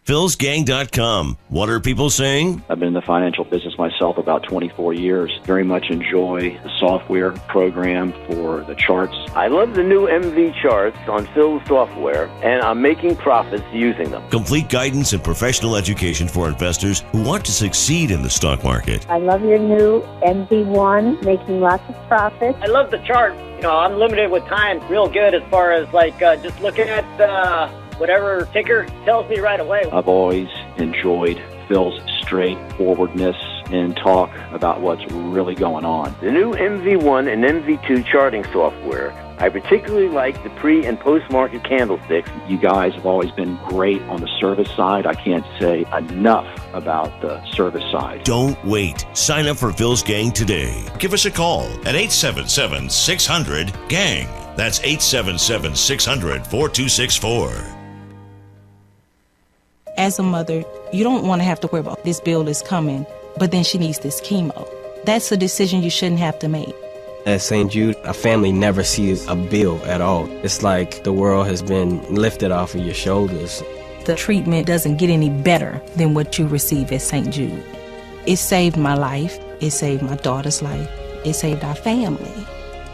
philsgang.com. What are people saying? I've been in the financial business myself about 24 years. Very much enjoy the software program for the charts. I love the new MV charts on Phil's software, and I'm making profits using them. Complete guidance and professional education for investors who want to succeed in the stock market. I love your new MV1, making lots of profits. I love the chart. I'm limited with time, real good as far as just looking at whatever ticker tells me right away. I've always enjoyed Phil's straightforwardness and talk about what's really going on. The new MV1 and MV2 charting software. I particularly like the pre- and post-market candlesticks. You guys have always been great on the service side. I can't say enough about the service side. Don't wait. Sign up for Phil's Gang today. Give us a call at 877-600-GANG. That's 877-600-4264. As a mother, you don't want to have to worry about this bill is coming, but then she needs this chemo. That's a decision you shouldn't have to make. At St. Jude, a family never sees a bill at all. It's like the world has been lifted off of your shoulders. The treatment doesn't get any better than what you receive at St. Jude. It saved my life. It saved my daughter's life. It saved our family.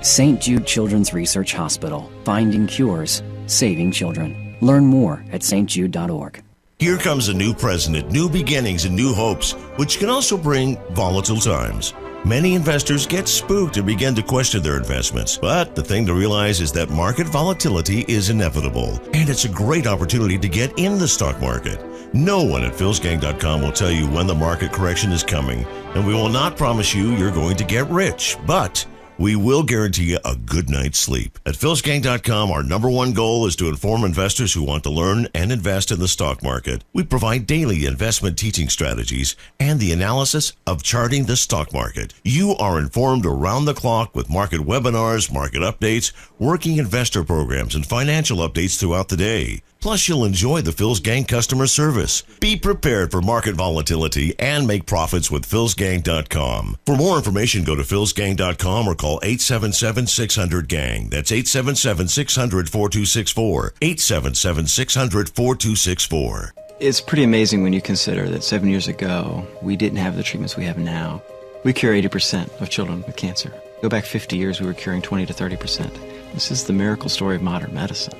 St. Jude Children's Research Hospital. Finding cures, saving children. Learn more at stjude.org. Here comes a new president, new beginnings, and new hopes, which can also bring volatile times. Many investors get spooked and begin to question their investments. But the thing to realize is that market volatility is inevitable, and it's a great opportunity to get in the stock market. No one at philsgang.com will tell you when the market correction is coming, and we will not promise you you're going to get rich, but we will guarantee you a good night's sleep. At philsgang.com, our number one goal is to inform investors who want to learn and invest in the stock market. We provide daily investment teaching strategies and the analysis of charting the stock market. You are informed around the clock with market webinars, market updates, working investor programs, and financial updates throughout the day. Plus, you'll enjoy the Phil's Gang customer service. Be prepared for market volatility and make profits with philsgang.com. For more information, go to philsgang.com or call 877-600-GANG. That's 877-600-4264. 877-600-4264. It's pretty amazing when you consider that 7 years ago, we didn't have the treatments we have now. We cure 80% of children with cancer. Go back 50 years, we were curing 20 to 30%. This is the miracle story of modern medicine.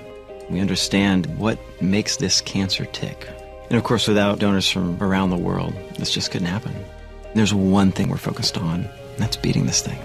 We understand what makes this cancer tick. And of course, without donors from around the world, this just couldn't happen. There's one thing we're focused on, and that's beating this thing.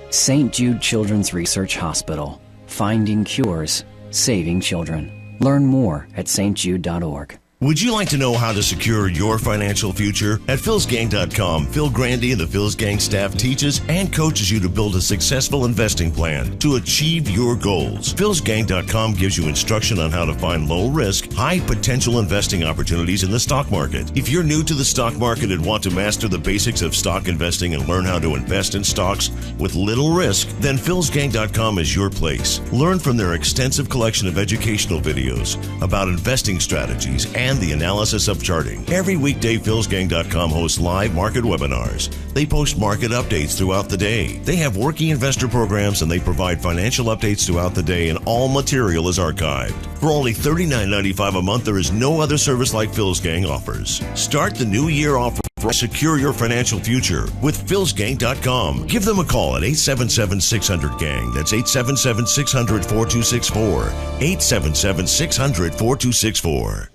St. Jude Children's Research Hospital. Finding cures, saving children. Learn more at stjude.org. Would you like to know how to secure your financial future? At philsgang.com, Phil Grandy and the Phil's Gang staff teaches and coaches you to build a successful investing plan to achieve your goals. philsgang.com gives you instruction on how to find low-risk, high-potential investing opportunities in the stock market. If you're new to the stock market and want to master the basics of stock investing and learn how to invest in stocks with little risk, then philsgang.com is your place. Learn from their extensive collection of educational videos about investing strategies and the analysis of charting. Every weekday, philsgang.com hosts live market webinars. They post market updates throughout the day. They have working investor programs, and they provide financial updates throughout the day, and all material is archived. For only $39.95 a month, there is no other service like Phil's Gang offers. Start the new year off for secure your financial future with philsgang.com. Give them a call at 877-600-GANG. That's 877-600-4264. 877-600-4264.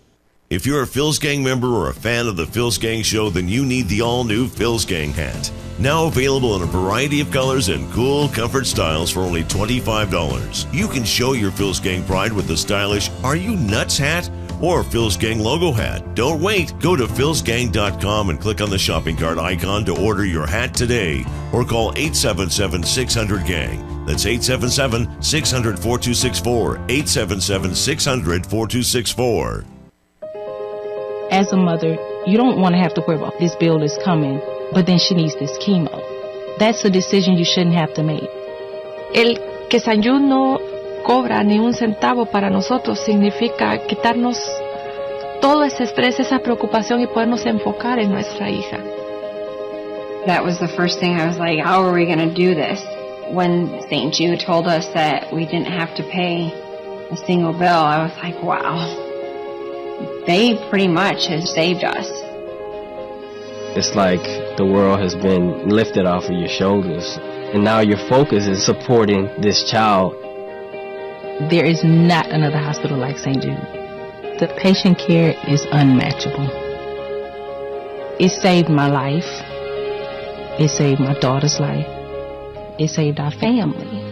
If you're a Phil's Gang member or a fan of the Phil's Gang show, then you need the all-new Phil's Gang hat. Now available in a variety of colors and cool comfort styles for only $25. You can show your Phil's Gang pride with the stylish Are You Nuts hat or Phil's Gang logo hat. Don't wait. Go to philsgang.com and click on the shopping cart icon to order your hat today or call 877-600-GANG. That's 877-600-4264. 877-600-4264. As a mother, you don't want to have to worry about this bill is coming, but then she needs this chemo. That's a decision you shouldn't have to make. El que St. Jude no cobra ni un centavo para nosotros significa quitarnos todo ese estrés, esa preocupación y podernos enfocar en nuestra hija. That was the first thing I was like, how are we going to do this? When St. Jude told us that we didn't have to pay a single bill, I was like, wow. they pretty much have saved us. It's like the world has been lifted off of your shoulders, and now your focus is supporting this child. There is not another hospital like St. Jude. The patient care is unmatchable. It saved my life. It saved my daughter's life. It saved our family.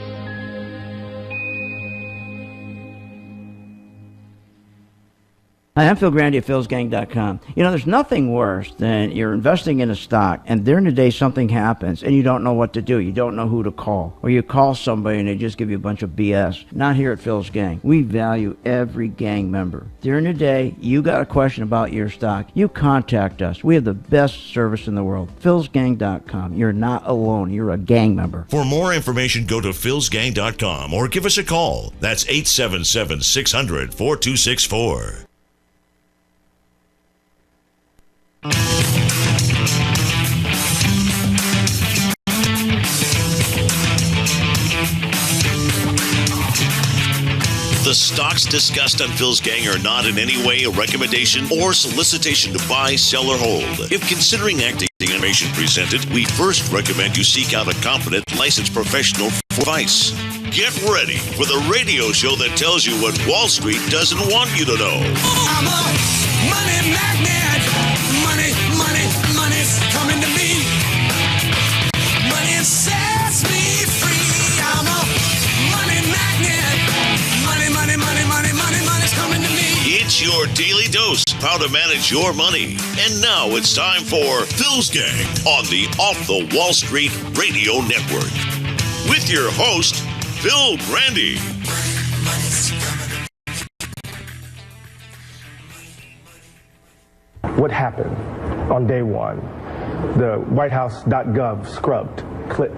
Hi, I'm Phil Grandy at philsgang.com. You know, there's nothing worse than you're investing in a stock and during the day something happens and you don't know what to do. You don't know who to call. Or you call somebody and they just give you a bunch of BS. Not here at Phil's Gang. We value every gang member. During the day, you got a question about your stock, you contact us. We have the best service in the world. philsgang.com. You're not alone. You're a gang member. For more information, go to philsgang.com or give us a call. That's 877-600-4264. The stocks discussed on Phil's Gang are not in any way a recommendation or solicitation to buy, sell, or hold. If considering acting information presented, we first recommend you seek out a competent, licensed professional for advice. Get ready for the radio show that tells you what Wall Street doesn't want you to know. I'm a money magnet. Money's coming to me. Money sets me free. I'm a money magnet. Money's coming to me. It's your daily dose of how to manage your money. And now it's time for Phil's Gang on the Off the Wall Street Radio Network. With your host, Phil Grandy. What happened on day one? The WhiteHouse.gov scrubbed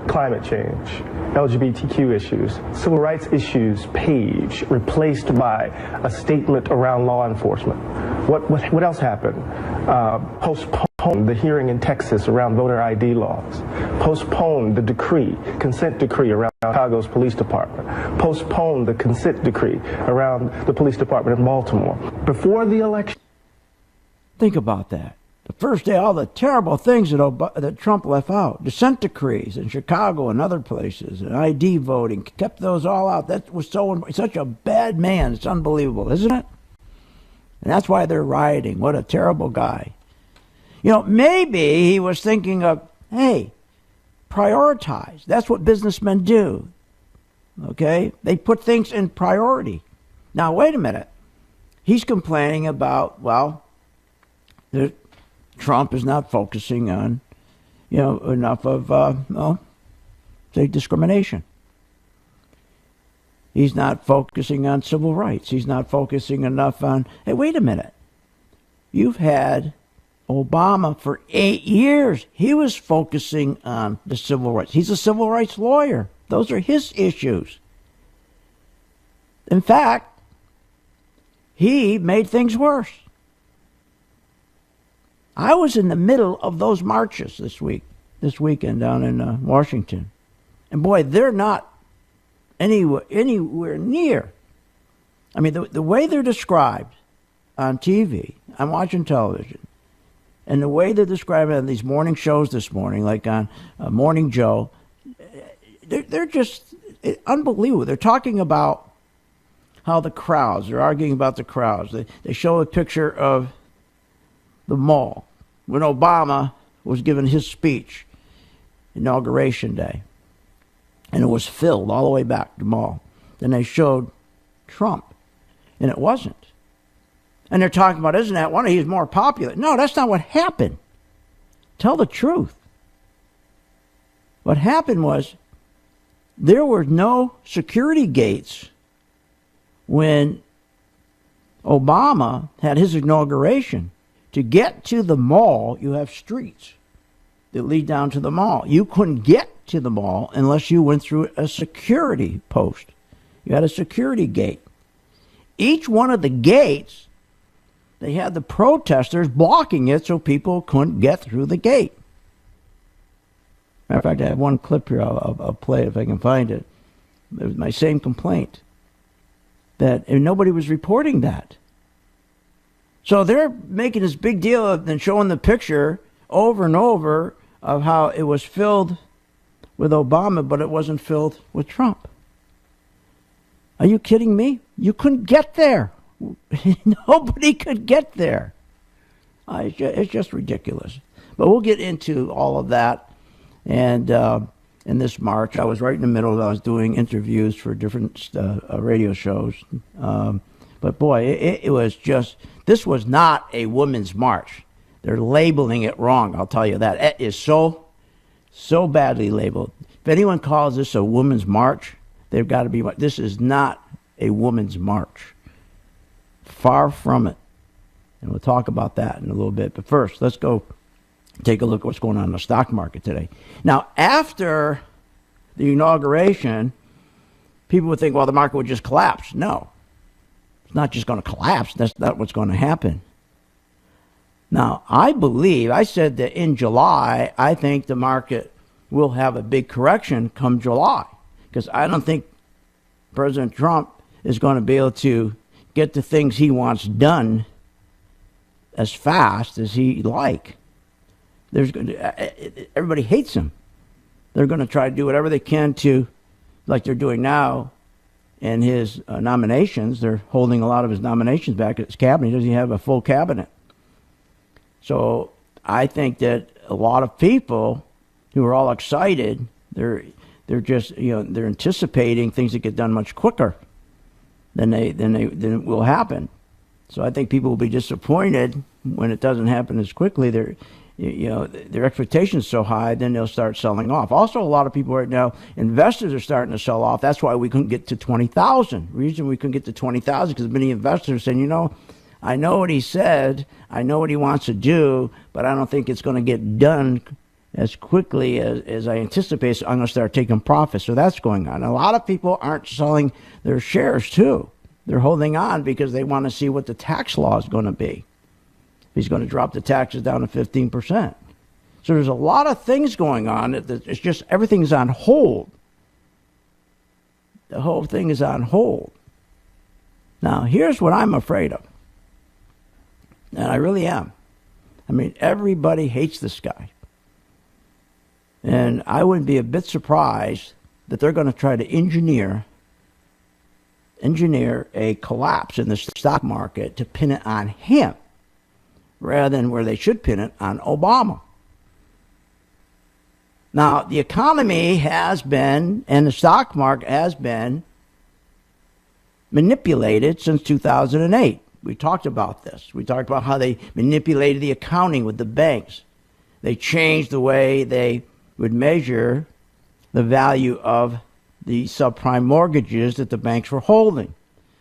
climate change, LGBTQ issues, civil rights issues page replaced by a statement around law enforcement. What else happened? Postponed the hearing in Texas around voter ID laws. Postponed the consent decree around Chicago's police department. Postponed the consent decree around the police department in Baltimore. Before the election. Think about that. The first day, all the terrible things that Trump left out, dissent decrees in Chicago and other places, and ID voting, kept those all out. That was such a bad man. It's unbelievable, isn't it? And that's why they're rioting. What a terrible guy. You know, maybe he was thinking of, hey, prioritize. That's what businessmen do. Okay? They put things in priority. Now, wait a minute. He's complaining about, well, Trump is not focusing on, enough of, say, discrimination. He's not focusing on civil rights. He's not focusing enough on, hey, wait a minute. You've had Obama for 8 years. He was focusing on the civil rights. He's a civil rights lawyer. Those are his issues. In fact, he made things worse. I was in the middle of those marches this weekend down in Washington. And boy, they're not anywhere near. I mean, the way they're described on TV, I'm watching television, and the way they're described on these morning shows this morning, like on Morning Joe, they're just unbelievable. They're talking about how they're arguing about the crowds. They show a picture of the mall when Obama was giving his speech, Inauguration Day. And it was filled all the way back to the mall. Then they showed Trump, and it wasn't. And they're talking about, isn't that one? He's more popular. No, that's not what happened. Tell the truth. What happened was there were no security gates when Obama had his inauguration. To get to the mall, you have streets that lead down to the mall. You couldn't get to the mall unless you went through a security post. You had a security gate. Each one of the gates, they had the protesters blocking it so people couldn't get through the gate. Matter of fact, I have one clip here. I'll play it if I can find it. It was my same complaint. And nobody was reporting that. So they're making this big deal of and showing the picture over and over of how it was filled with Obama, but it wasn't filled with Trump. Are you kidding me? You couldn't get there. Nobody could get there. It's just ridiculous. But we'll get into all of that. And in this March, I was right in the middle. I was doing interviews for different radio shows. But boy, it was just, this was not a women's march. They're labeling it wrong, I'll tell you that. It is so badly labeled. If anyone calls this a women's march, they've got to be, this is not a women's march. Far from it. And we'll talk about that in a little bit. But first, let's go take a look at what's going on in the stock market today. Now, after the inauguration, people would think, well, the market would just collapse. No. It's not just going to collapse. That's not what's going to happen. Now, I said that in July, I think the market will have a big correction come July. Because I don't think President Trump is going to be able to get the things he wants done as fast as he'd like. Everybody hates him. They're going to try to do whatever they can to, like they're doing now in his nominations. They're holding a lot of his nominations back at his cabinet. He doesn't have a full cabinet. So I think that a lot of people who are all excited, they're just, they're anticipating things that get done much quicker than it will happen. So I think people will be disappointed when it doesn't happen as quickly. Their expectations so high, then they'll start selling off. Also, a lot of people right now, investors are starting to sell off. That's why we couldn't get to 20,000. The reason we couldn't get to 20,000 because many investors are saying, I know what he said, I know what he wants to do, but I don't think it's going to get done as quickly as I anticipate. So I'm going to start taking profits. So that's going on. A lot of people aren't selling their shares too. They're holding on because they want to see what the tax law is going to be. He's going to drop the taxes down to 15%. So there's a lot of things going on. It's just everything's on hold. The whole thing is on hold. Now, here's what I'm afraid of. And I really am. I mean, everybody hates this guy. And I wouldn't be a bit surprised that they're going to try to engineer a collapse in the stock market to pin it on him rather than where they should pin it on Obama. Now, the economy has been, and the stock market has been, manipulated since 2008. We talked about this. We talked about how they manipulated the accounting with the banks. They changed the way they would measure the value of the subprime mortgages that the banks were holding.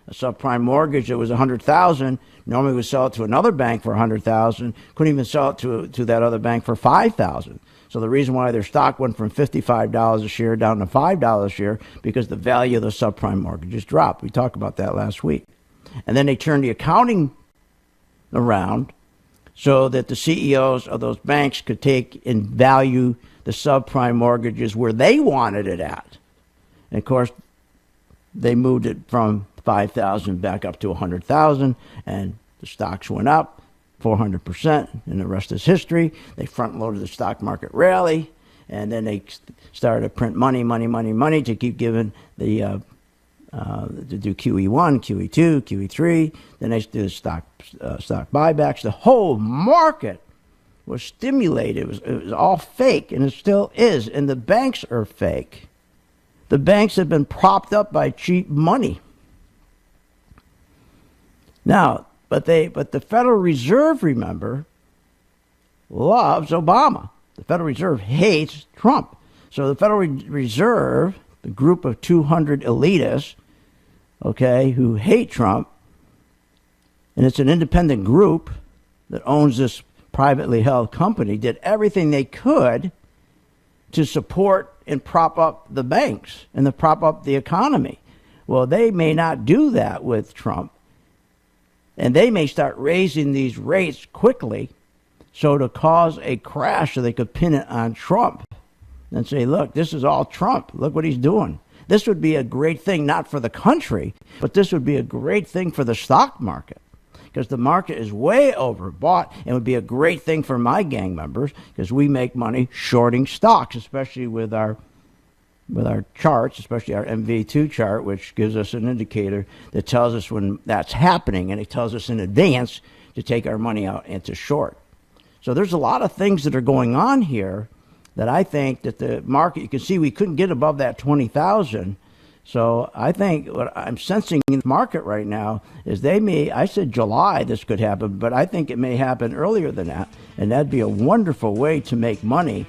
A subprime mortgage that was $100,000 normally would sell it to another bank for $100,000. Couldn't even sell it to that other bank for $5,000. So the reason why their stock went from $55 a share down to $5 a share because the value of the subprime mortgages dropped. We talked about that last week. And then they turned the accounting around so that the CEOs of those banks could take and value the subprime mortgages where they wanted it at. And of course, they moved it from 5,000 back up to 100,000, and the stocks went up 400%, and the rest is history. They front-loaded the stock market rally, and then they started to print money to keep giving the to do QE1, QE2, QE3. Then they did stock buybacks. The whole market was stimulated. It was all fake, and it still is. And the banks are fake. The banks have been propped up by cheap money. Now, but the Federal Reserve, remember, loves Obama. The Federal Reserve hates Trump. So the Federal Reserve, the group of 200 elitists, who hate Trump, and it's an independent group that owns this privately held company, did everything they could to support and prop up the banks and to prop up the economy. Well, they may not do that with Trump, and they may start raising these rates quickly so to cause a crash so they could pin it on Trump and say, look, this is all Trump. Look what he's doing. This would be a great thing, not for the country, but this would be a great thing for the stock market. because the market is way overbought and would be a great thing for my gang members because we make money shorting stocks, especially with our charts, especially our MV2 chart, which gives us an indicator that tells us when that's happening, and it tells us in advance to take our money out and to short. So there's a lot of things that are going on here that I think that the market, you can see we couldn't get above that 20,000. So I think what I'm sensing in the market right now is I said July this could happen, but I think it may happen earlier than that. And that'd be a wonderful way to make money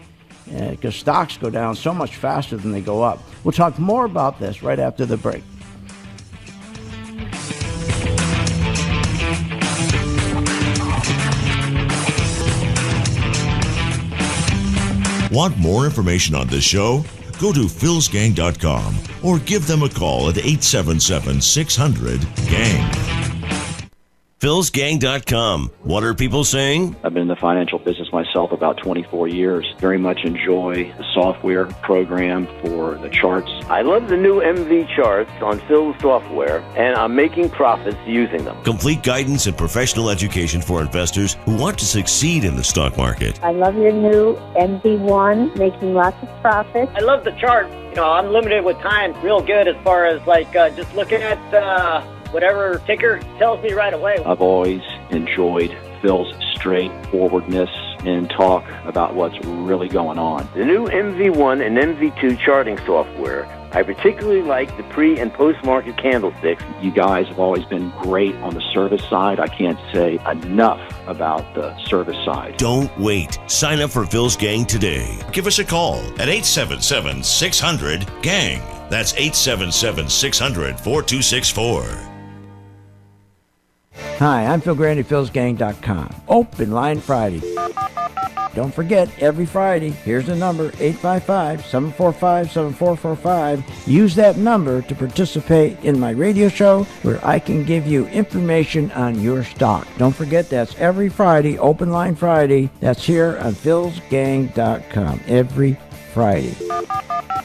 because stocks go down so much faster than they go up. We'll talk more about this right after the break. Want more information on this show? Go to philsgang.com or give them a call at 877-600-GANG. philsgang.com. What are people saying? I've been in the financial business myself about 24 years. Very much enjoy the software program for the charts. I love the new MV charts on Phil's software, and I'm making profits using them. Complete guidance and professional education for investors who want to succeed in the stock market. I love your new MV1, making lots of profits. I love the chart. I'm limited with time. Real good as far as just looking at whatever ticker tells me right away. I've always enjoyed Phil's straightforwardness and talk about what's really going on. The new MV1 and MV2 charting software. I particularly like the pre- and post-market candlesticks. You guys have always been great on the service side. I can't say enough about the service side. Don't wait. Sign up for Phil's Gang today. Give us a call at 877-600-GANG. That's 877-600-4264. Hi, I'm Phil Grandy, philsgang.com. Open Line Friday. Don't forget, every Friday, here's the number, 855-745-7445. Use that number to participate in my radio show where I can give you information on your stock. Don't forget, that's every Friday, Open Line Friday. That's here on philsgang.com, every Friday.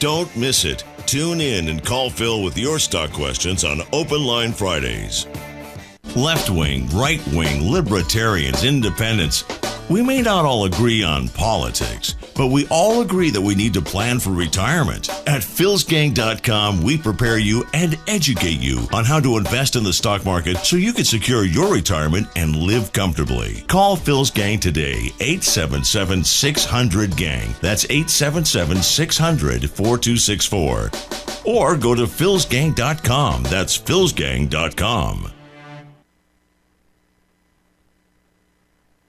Don't miss it. Tune in and call Phil with your stock questions on Open Line Fridays. Left-wing, right-wing, libertarians, independents. We may not all agree on politics, but we all agree that we need to plan for retirement. At philsgang.com, we prepare you and educate you on how to invest in the stock market so you can secure your retirement and live comfortably. Call Phil's Gang today, 877-600-GANG. That's 877-600-4264. Or go to philsgang.com. That's philsgang.com.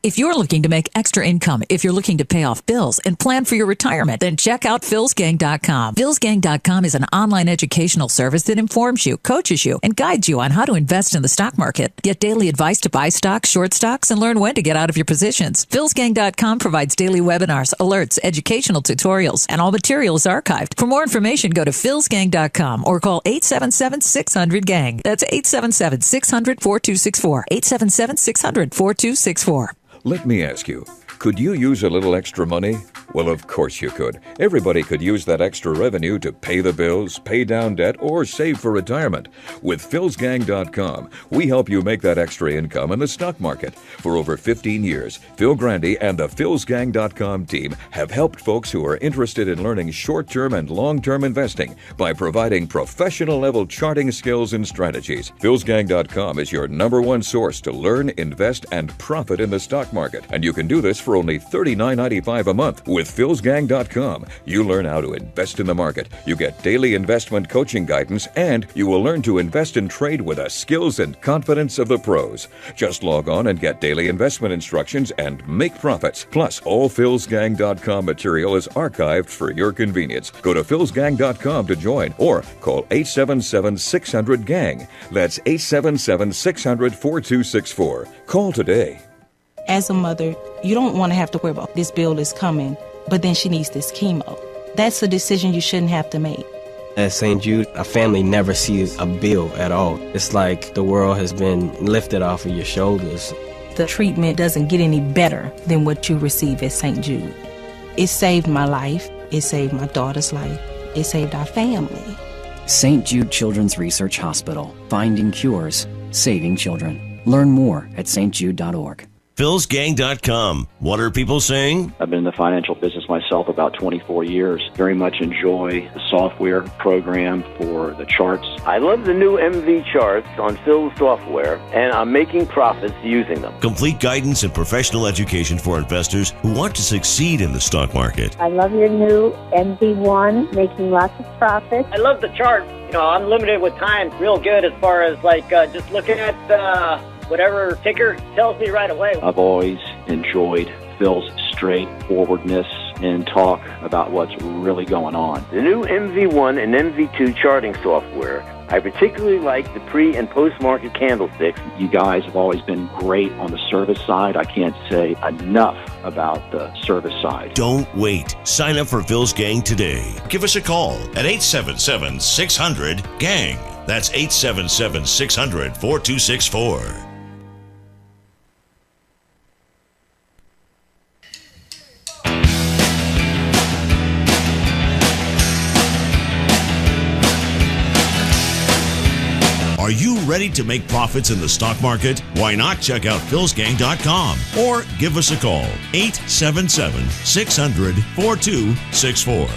If you're looking to make extra income, if you're looking to pay off bills and plan for your retirement, then check out philsgang.com. Philsgang.com is an online educational service that informs you, coaches you, and guides you on how to invest in the stock market. Get daily advice to buy stocks, short stocks, and learn when to get out of your positions. Philsgang.com provides daily webinars, alerts, educational tutorials, and all material is archived. For more information, go to philsgang.com or call 877-600-GANG. That's 877-600-4264. 877-600-4264. Let me ask you, could you use a little extra money? Well, of course you could. Everybody could use that extra revenue to pay the bills, pay down debt, or save for retirement. With philsgang.com, we help you make that extra income in the stock market. For over 15 years, Phil Grandy and the philsgang.com team have helped folks who are interested in learning short-term and long-term investing by providing professional-level charting skills and strategies. philsgang.com is your #1 source to learn, invest, and profit in the stock market. And you can do this for only $39.95 a month. With philsgang.com, you learn how to invest in the market, you get daily investment coaching guidance, and you will learn to invest and trade with the skills and confidence of the pros. Just log on and get daily investment instructions and make profits. Plus, all philsgang.com material is archived for your convenience. Go to philsgang.com to join or call 877-600-GANG. That's 877-600-4264. Call today. As a mother, you don't want to have to worry about this bill is coming, but then she needs this chemo. That's a decision you shouldn't have to make. At St. Jude, a family never sees a bill at all. It's like the world has been lifted off of your shoulders. The treatment doesn't get any better than what you receive at St. Jude. It saved my life. It saved my daughter's life. It saved our family. St. Jude Children's Research Hospital. Finding cures, saving children. Learn more at stjude.org. PhilsGang.com. What are people saying? I've been in the financial business myself about 24 years. Very much enjoy the software program for the charts. I love the new MV charts on Phil's software, and I'm making profits using them. Complete guidance and professional education for investors who want to succeed in the stock market. I love your new MV1, making lots of profits. I love the chart. You know, I'm limited with time. Real good as far as just looking at whatever ticker tells me right away. I've always enjoyed Phil's straightforwardness and talk about what's really going on. The new MV1 and MV2 charting software. I particularly like the pre- and post-market candlesticks. You guys have always been great on the service side. I can't say enough about the service side. Don't wait. Sign up for Phil's Gang today. Give us a call at 877-600-GANG. That's 877-600-4264. Are you ready to make profits in the stock market? Why not check out philsgang.com or give us a call, 877-600-4264.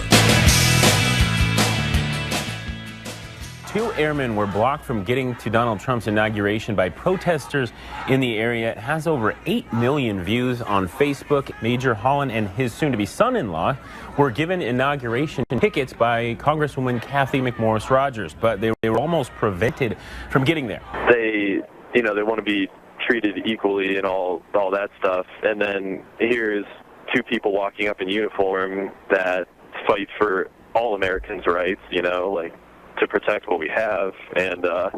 2 airmen were blocked from getting to Donald Trump's inauguration by protesters in the area. It has over 8 million views on Facebook. Major Holland and his soon-to-be son-in-law were given inauguration tickets by Congresswoman Kathy McMorris Rodgers, but they were almost prevented from getting there. They want to be treated equally and all that stuff. And then here's 2 people walking up in uniform that fight for all Americans' rights, to protect what we have, and to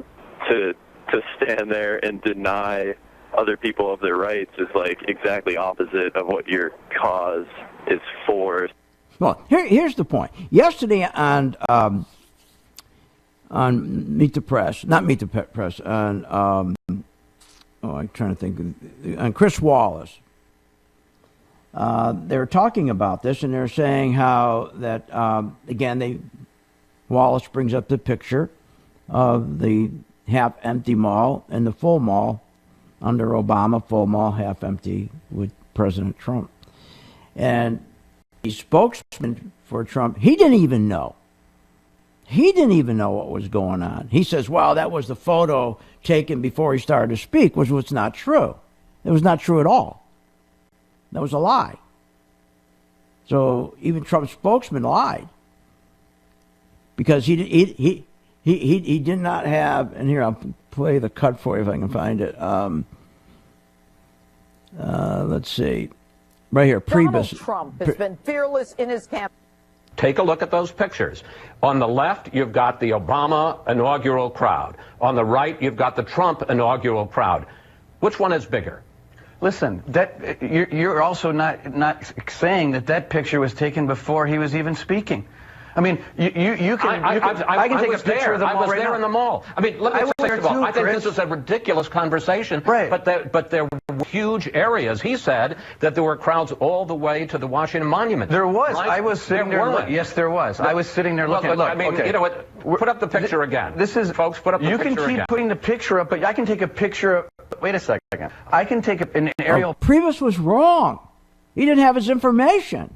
stand there and deny other people of their rights is exactly opposite of what your cause is for. Well, here's the point. Yesterday on Meet the Press, not Meet the Press, on I'm trying to think, on Chris Wallace, they were talking about this, and they're saying how that again Wallace brings up the picture of the half-empty mall and the full mall under Obama, full mall, half-empty with President Trump. And the spokesman for Trump, he didn't even know. He didn't even know what was going on. He says, well, that was the photo taken before he started to speak, which was not true. It was not true at all. That was a lie. So even Trump's spokesman lied. Because he did not have, and here I'll play the cut for you if I can find it. Let's see, right here. Donald Trump has been fearless in his campaign. Take a look at those pictures. On the left, you've got the Obama inaugural crowd. On the right, you've got the Trump inaugural crowd. Which one is bigger? Listen, you're also not saying that picture was taken before he was even speaking. I mean, I can take a picture of the mall. I was there in the mall. I mean, let me say, first of all, I think this is a ridiculous conversation. Right. But there were huge areas. He said that there were crowds all the way to the Washington Monument. There was. Right? I was sitting there. Yes, there was. I was sitting there looking. Look, I mean, okay. You know what? Put up the picture again. This is, folks. Put up the picture again. You can keep putting the picture up, but I can take a picture of. Wait a second. I can take an aerial. Priebus was wrong. He didn't have his information.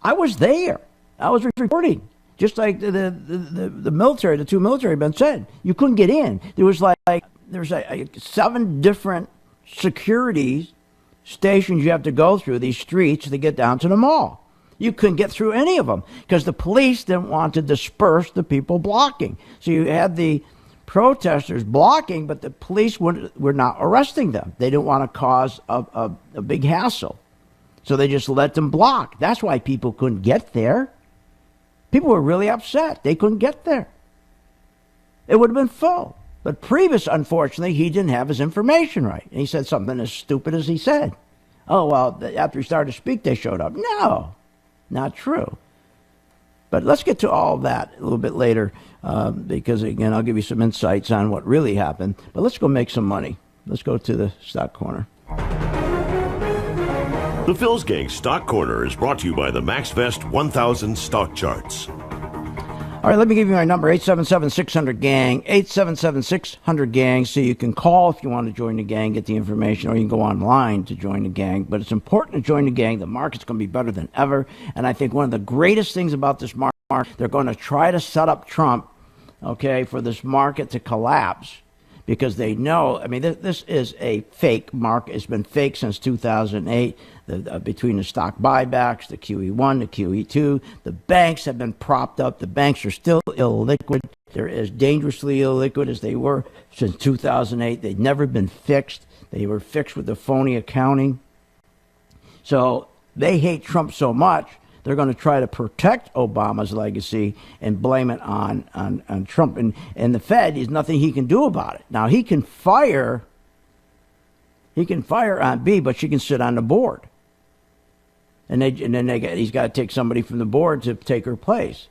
I was there. I was reporting, just like the military, the 2 military men said. You couldn't get in. There was 7 different security stations you have to go through, these streets, to get down to the mall. You couldn't get through any of them because the police didn't want to disperse the people blocking. So you had the protesters blocking, but the police were not arresting them. They didn't want to cause a big hassle. So they just let them block. That's why people couldn't get there. People were really upset. They couldn't get there. It would have been full. But Priebus, unfortunately, he didn't have his information right. And he said something as stupid as he said. Oh, well, after he started to speak, they showed up. No, not true. But let's get to all of that a little bit later because, again, I'll give you some insights on what really happened. But let's go make some money. Let's go to the Stock Corner. The Phil's Gang Stock Corner is brought to you by the MaxVest 1000 Stock Charts. All right, let me give you my number, 877-600-GANG, 877-600-GANG, so you can call if you want to join the gang, get the information, or you can go online to join the gang. But it's important to join the gang. The market's going to be better than ever, and I think one of the greatest things about this market, they're going to try to set up Trump, okay, for this market to collapse, because they know, I mean, this is a fake market. It's been fake since 2008, between the stock buybacks, the QE1, the QE2. The banks have been propped up. The banks are still illiquid. They're as dangerously illiquid as they were since 2008. They've never been fixed. They were fixed with the phony accounting. So they hate Trump so much, they're going to try to protect Obama's legacy and blame it on Trump. And the Fed, there's nothing he can do about it. Now, he can fire Aunt Bee, but she can sit on the board. And then he's got to take somebody from the board to take her place.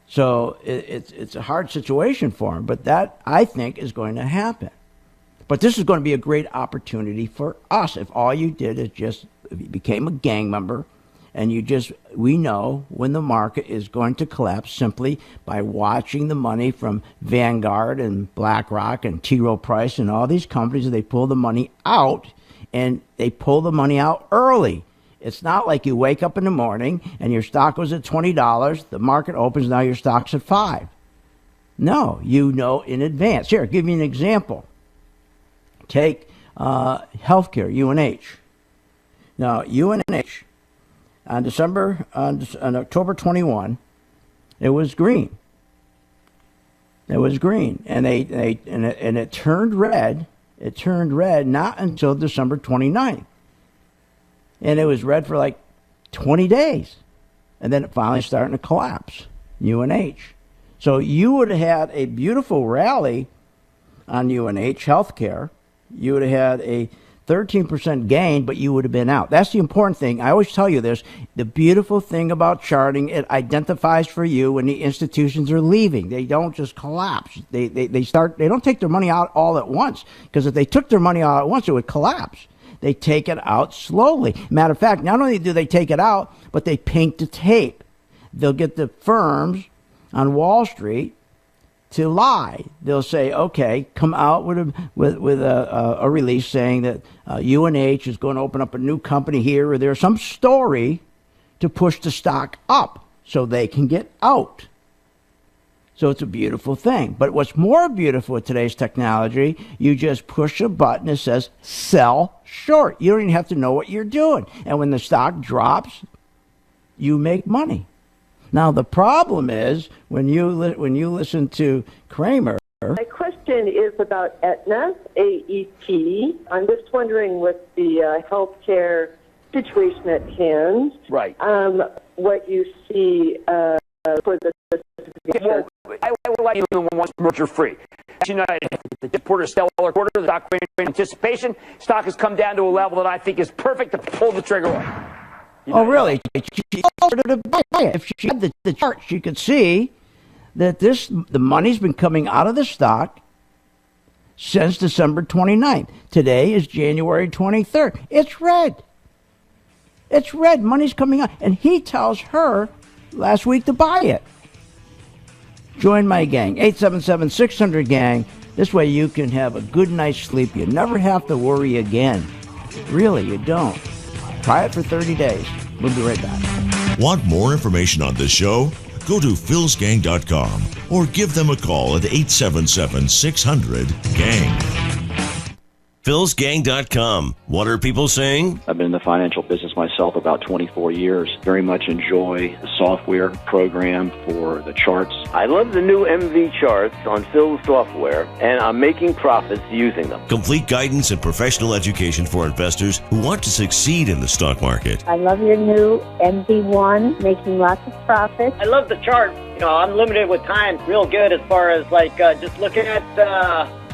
So it's a hard situation for him. But that, I think, is going to happen. But this is going to be a great opportunity for us if all you did is just became a gang member. And we know when the market is going to collapse simply by watching the money from Vanguard and BlackRock and T. Rowe Price and all these companies. They pull the money out, and they pull the money out early. It's not like you wake up in the morning and your stock was at $20. The market opens, now your stock's at $5. No, you know in advance. Here, I'll give you an example. Take healthcare, UNH. Now, UNH, on October 21, it was green. It was green, and it turned red. It turned red not until December 29th, and it was red for like 20 days, and then it finally started to collapse. UNH. So you would have had a beautiful rally on UNH healthcare. You would have had a 13% gain, but you would have been out. That's the important thing. I always tell you this. The beautiful thing about charting, it identifies for you when the institutions are leaving. They don't just collapse. They don't take their money out all at once, because if they took their money out at once, it would collapse. They take it out slowly. Matter of fact, not only do they take it out, but they paint the tape. They'll get the firms on Wall Street to lie. They'll say, okay, come out with a release saying that UNH is going to open up a new company here or there, some story to push the stock up so they can get out. So it's a beautiful thing. But what's more beautiful with today's technology, you just push a button that says sell short. You don't even have to know what you're doing. And when the stock drops, you make money. Now, the problem is when you listen to Cramer. My question is about Aetna, AET. I'm just wondering, with the healthcare situation at hand, right? What you see for the. Well, I would like you once merger free. United, the quarter stellar quarter, the stock anticipation, stock has come down to a level that I think is perfect to pull the trigger on. Oh, really? If she had the chart, she could see that the money's been coming out of the stock since December 29th. Today is January 23rd. It's red. It's red. Money's coming out. And he tells her last week to buy it. Join my gang, 877-600-GANG. This way you can have a good night's sleep. You never have to worry again. Really, you don't. Try it for 30 days. We'll be right back. Want more information on this show? Go to philsgang.com or give them a call at 877-600-GANG. philsgang.com. What are people saying? I've been in the financial business myself about 24 years. Very much enjoy the software program for the charts. I love the new MV charts on Phil's software, and I'm making profits using them. Complete guidance and professional education for investors who want to succeed in the stock market. I love your new MV1, making lots of profits. I love the chart. You know, I'm limited with time. Real good as far as just looking at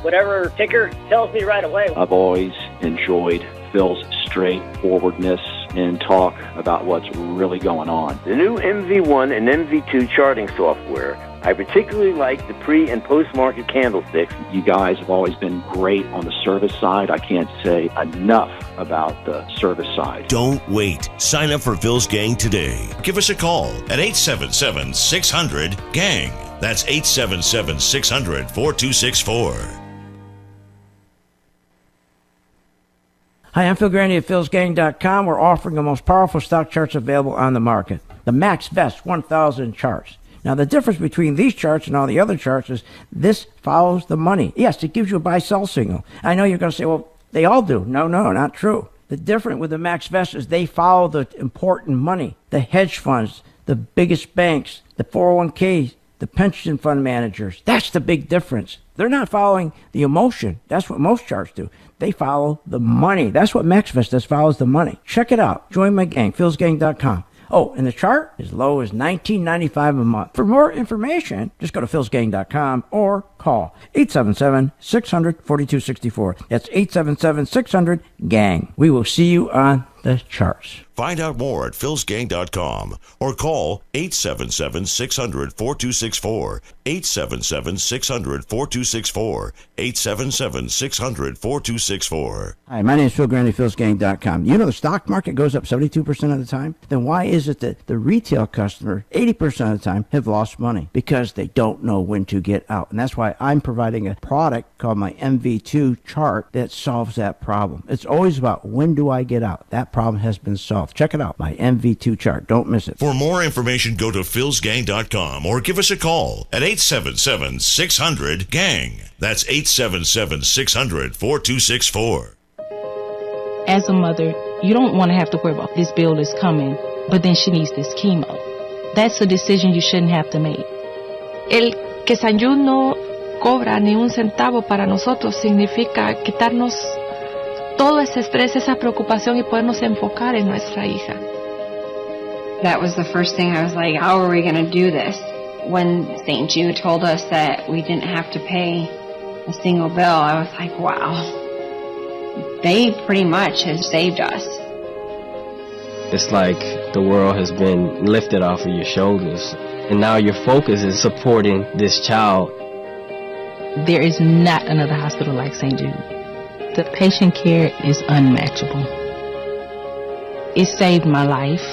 whatever ticker tells me right away. I've always enjoyed Phil's straightforwardness and talk about what's really going on. The new MV1 and MV2 charting software. I particularly like the pre- and post-market candlesticks. You guys have always been great on the service side. I can't say enough about the service side. Don't wait. Sign up for Phil's Gang today. Give us a call at 877-600-GANG. That's 877-600-4264. Hi, I'm Phil Grandy at philsgang.com. We're offering the most powerful stock charts available on the market. The Max Vest 1000 charts. Now, the difference between these charts and all the other charts is this follows the money. Yes, it gives you a buy-sell signal. I know you're going to say, well, they all do. No, not true. The difference with the Max Vest is they follow the important money. The hedge funds, the biggest banks, the 401ks, the pension fund managers. That's the big difference. They're not following the emotion. That's what most charts do. They follow the money. That's what Max Vest does, follows the money. Check it out. Join my gang, philsgang.com. Oh, and the chart is low as $19.95 a month. For more information, just go to philsgang.com or call 877-600-4264. That's 877-600-GANG. We will see you on the charts. Find out more at philsgang.com or call 877-600-4264, 877-600-4264, 877-600-4264. Hi, my name is Phil Grandy, philsgang.com. You know the stock market goes up 72% of the time? Then why is it that the retail customer, 80% of the time, have lost money? Because they don't know when to get out. And that's why I'm providing a product called my MV2 chart that solves that problem. It's always about when do I get out? That problem has been solved. Check it out, my MV2 chart. Don't miss it. For more information, go to philsgang.com or give us a call at 877-600-GANG. That's 877-600-4264. As a mother, you don't want to have to worry about this bill is coming, but then she needs this chemo. That's a decision you shouldn't have to make. El que San Jude no cobra ni un centavo para nosotros significa quitarnos todo ese estrés, esa preocupación y podernos enfocar en nuestra hija. That was the first thing I was like, how are we going to do this? When St. Jude told us that we didn't have to pay a single bill, I was like, wow. They pretty much have saved us. It's like the world has been lifted off of your shoulders, and now your focus is supporting this child. There is not another hospital like St. Jude. The patient care is unmatchable. It saved my life.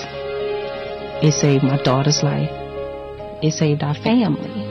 It saved my daughter's life. It saved our family.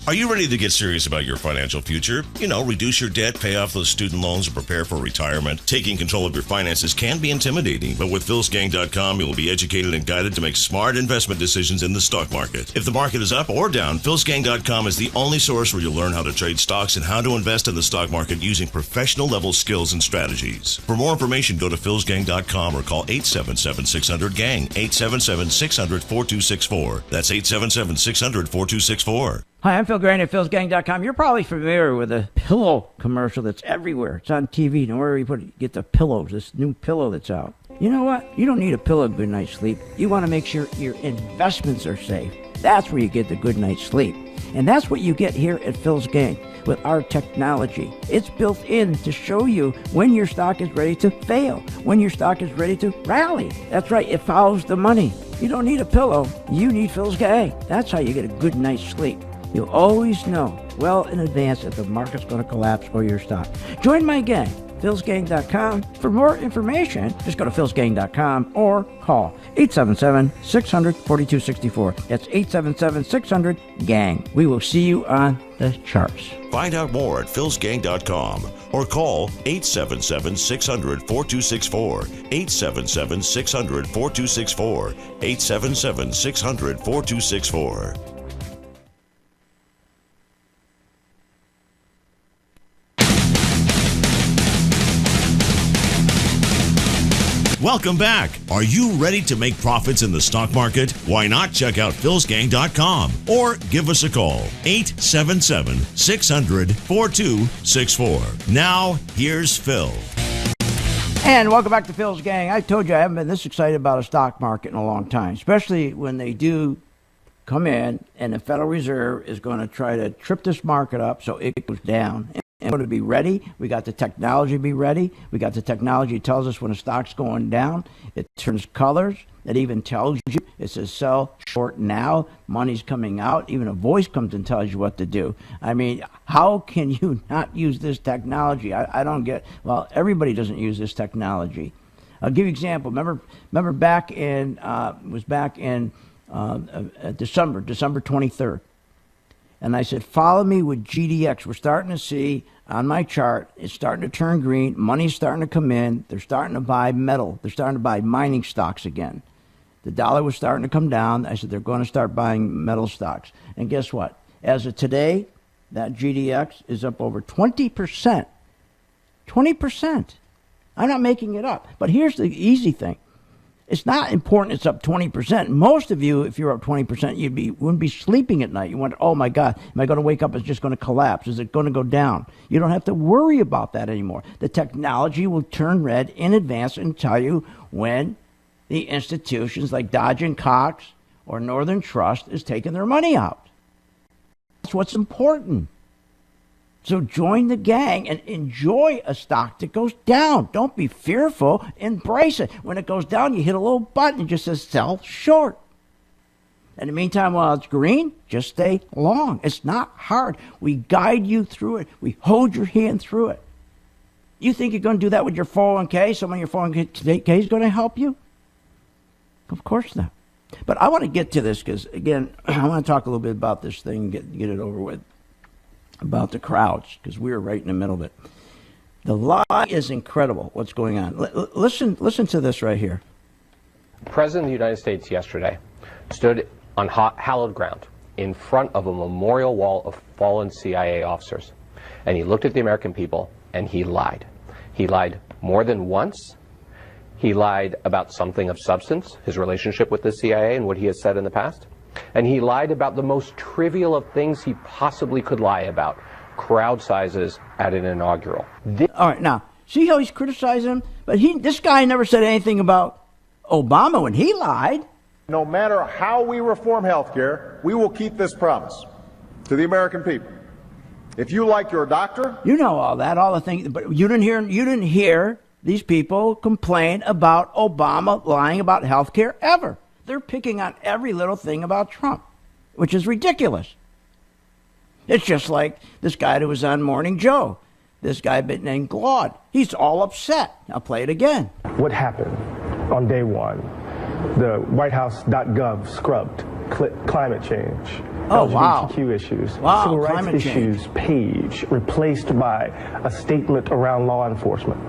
Are you ready to get serious about your financial future? You know, reduce your debt, pay off those student loans, and prepare for retirement. Taking control of your finances can be intimidating, but with philsgang.com, you will be educated and guided to make smart investment decisions in the stock market. If the market is up or down, philsgang.com is the only source where you'll learn how to trade stocks and how to invest in the stock market using professional-level skills and strategies. For more information, go to philsgang.com or call 877-600-GANG, 877-600-4264. That's 877-600-4264. Hi, I'm Phil Grandy at philsgang.com. You're probably familiar with a pillow commercial that's everywhere. It's on TV. And wherever you put it, get the pillows, this new pillow that's out. You know what? You don't need a pillow good night's sleep. You want to make sure your investments are safe. That's where you get the good night's sleep. And that's what you get here at Phil's Gang with our technology. It's built in to show you when your stock is ready to fail, when your stock is ready to rally. That's right, it follows the money. You don't need a pillow. You need Phil's Gang. That's how you get a good night's sleep. You'll always know well in advance if the market's going to collapse or your stock. Join my gang, philsgang.com. For more information, just go to philsgang.com or call 877-600-4264. That's 877-600-GANG. We will see you on the charts. Find out more at philsgang.com or call 877-600-4264, 877-600-4264, 877-600-4264. Welcome back. Are you ready to make profits in the stock market? Why not check out philsgang.com or give us a call, 877-600-4264. Now, here's Phil. And welcome back to Phil's Gang. I told you I haven't been this excited about a stock market in a long time, especially when they do come in and the Federal Reserve is going to try to trip this market up so it goes down. and we're going to be ready. We got the technology to be ready. We got the technology that tells us when a stock's going down. It turns colors. It even tells you, it says sell short now, money's coming out. Even a voice comes and tells you what to do. I mean, how can you not use this technology? I don't get, well, everybody doesn't use this technology. I'll give you an example. Remember back in, December 23rd. And I said, follow me with GDX. We're starting to see on my chart, it's starting to turn green. Money's starting to come in. They're starting to buy metal. They're starting to buy mining stocks again. The dollar was starting to come down. I said, they're going to start buying metal stocks. And guess what? As of today, that GDX is up over 20%. 20%. I'm not making it up. But here's the easy thing. It's not important it's up 20%. Most of you, if you're up 20%, wouldn't be sleeping at night. You wonder, oh my God, am I going to wake up? It's just going to collapse. Is it going to go down? You don't have to worry about that anymore. The technology will turn red in advance and tell you when the institutions like Dodge & Cox or Northern Trust is taking their money out. That's what's important. So join the gang and enjoy a stock that goes down. Don't be fearful. Embrace it. When it goes down, you hit a little button and just says sell short. In the meantime, while it's green, just stay long. It's not hard. We guide you through it. We hold your hand through it. You think you're going to do that with your 401k? Someone in your 401k is going to help you? Of course not. But I want to get to this because, again, I want to talk a little bit about this thing and get it over with. About the crowds, because we were right in the middle of it. The lie is incredible, what's going on. Listen to this right here. The President of the United States yesterday stood on hallowed ground in front of a memorial wall of fallen CIA officers. And he looked at the American people, and he lied. He lied more than once. He lied about something of substance, his relationship with the CIA and what he has said in the past. And he lied about the most trivial of things he possibly could lie about, crowd sizes at an inaugural. All right, now, see how he's criticizing him? But this guy never said anything about Obama when he lied. No matter how we reform health care, we will keep this promise to the American people. If you like your doctor... You know all that, all the things, but you didn't hear these people complain about Obama lying about health care ever. They're picking on every little thing about Trump, which is ridiculous. It's just like this guy that was on Morning Joe, this guy named Glaude. He's all upset. I'll play it again. What happened on day one? The WhiteHouse.gov scrubbed climate change, LGBTQ issues, civil rights issues page replaced by a statement around law enforcement.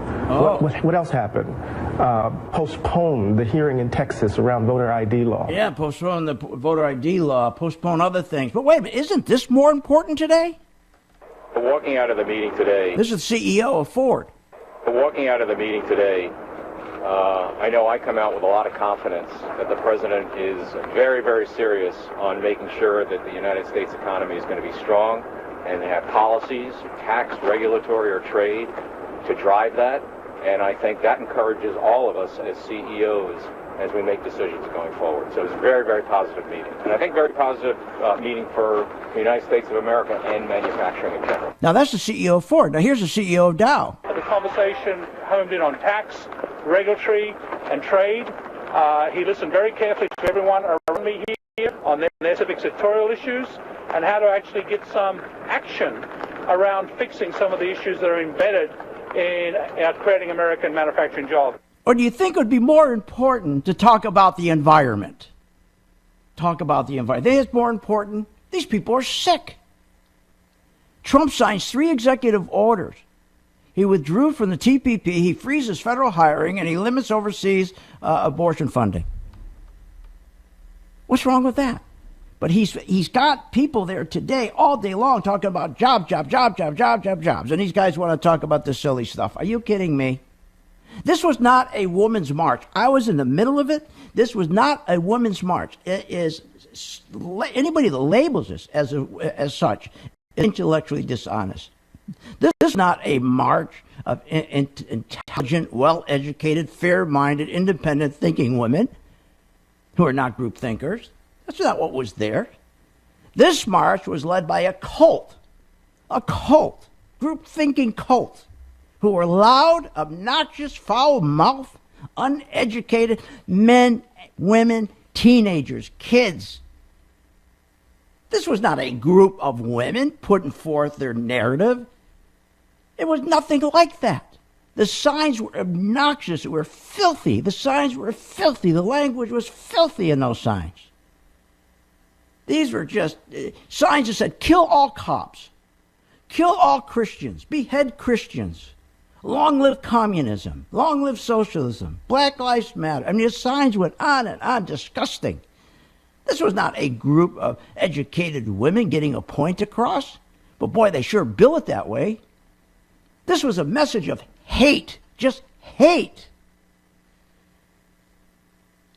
What else happened? Postpone the hearing in Texas around voter ID law. Yeah, postpone the voter ID law, postpone other things. But wait a minute, isn't this more important today? Walking out of the meeting today. This is the CEO of Ford. Walking out of the meeting today, I know I come out with a lot of confidence that the president is very, very serious on making sure that the United States economy is going to be strong and have policies, tax, regulatory, or trade to drive that. And I think that encourages all of us as CEOs as we make decisions going forward. So it's a very, very positive meeting. And I think very positive meeting for the United States of America and manufacturing in general. Now, that's the CEO of Ford. Now, here's the CEO of Dow. The conversation homed in on tax, regulatory, and trade. He listened very carefully to everyone around me here on their civic sectorial issues and how to actually get some action around fixing some of the issues that are embedded in creating American manufacturing jobs. Or do you think it would be more important to talk about the environment? Talk about the environment. They think it's more important. These people are sick. Trump signs 3 executive orders. He withdrew from the TPP, he freezes federal hiring, and he limits overseas abortion funding. What's wrong with that? But he's got people there today all day long talking about jobs. And these guys want to talk about this silly stuff. Are you kidding me? This was not a women's march. I was in the middle of it. This was not a women's march. It is anybody that labels this as such is intellectually dishonest. This is not a march of intelligent, well-educated, fair-minded, independent thinking women who are not group thinkers. That's not what was there. This march was led by a cult. A cult. group thinking cult who were loud, obnoxious, foul-mouthed, uneducated men, women, teenagers, kids. This was not a group of women putting forth their narrative. It was nothing like that. The signs were obnoxious. They were filthy. The signs were filthy. The language was filthy in those signs. These were just signs that said, kill all cops, kill all Christians, behead Christians, long live communism, long live socialism, Black Lives Matter. I mean, the signs went on and on, disgusting. This was not a group of educated women getting a point across, but boy, they sure bill it that way. This was a message of hate, just hate.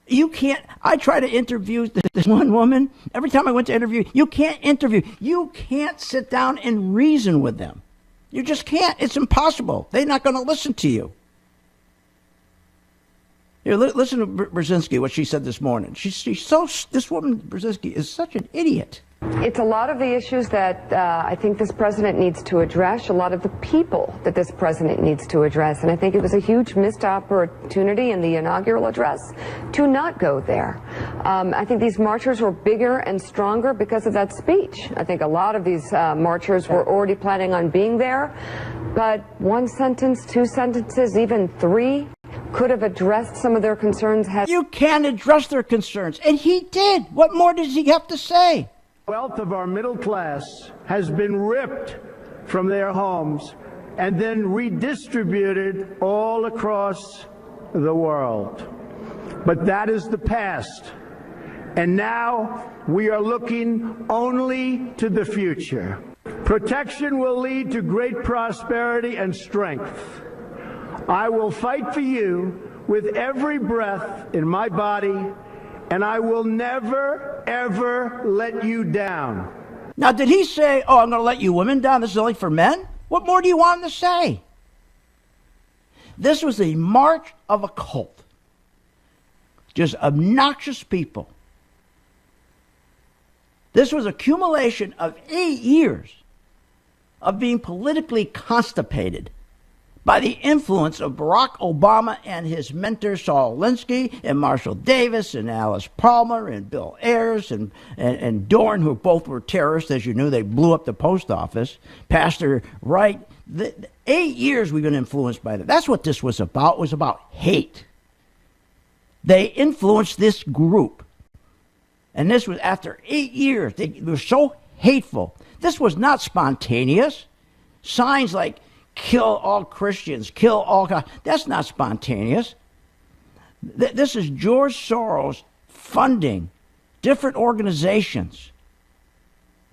You can't, I try to interview this one woman. Every time I went to interview, you can't interview. You can't sit down and reason with them. You just can't. It's impossible. They're not going to listen to you. Here, listen to Brzezinski, what she said this morning. This woman, Brzezinski, is such an idiot. It's a lot of the issues that I think this president needs to address, a lot of the people that this president needs to address. And I think it was a huge missed opportunity in the inaugural address to not go there. I think these marchers were bigger and stronger because of that speech. I think a lot of these marchers were already planning on being there. But one sentence, two sentences, even three could have addressed some of their concerns. You can't address their concerns. And he did. What more does he have to say? The wealth of our middle class has been ripped from their homes and then redistributed all across the world. But that is the past. And now we are looking only to the future. Protection will lead to great prosperity and strength. I will fight for you with every breath in my body, and I will never, ever let you down. Now, did he say, oh, I'm going to let you women down? This is only for men? What more do you want him to say? This was a march of a cult. Just obnoxious people. This was accumulation of 8 years of being politically constipated by the influence of Barack Obama and his mentor Saul Alinsky and Marshall Davis and Alice Palmer and Bill Ayers and Dorn, who both were terrorists, as you knew. They blew up the post office. Pastor Wright. 8 years we've been influenced by that. That's what this was about. It was about hate. They influenced this group. And this was after 8 years. They were so hateful. This was not spontaneous. Signs like kill all Christians, kill all God. That's not spontaneous. This is George Soros funding different organizations.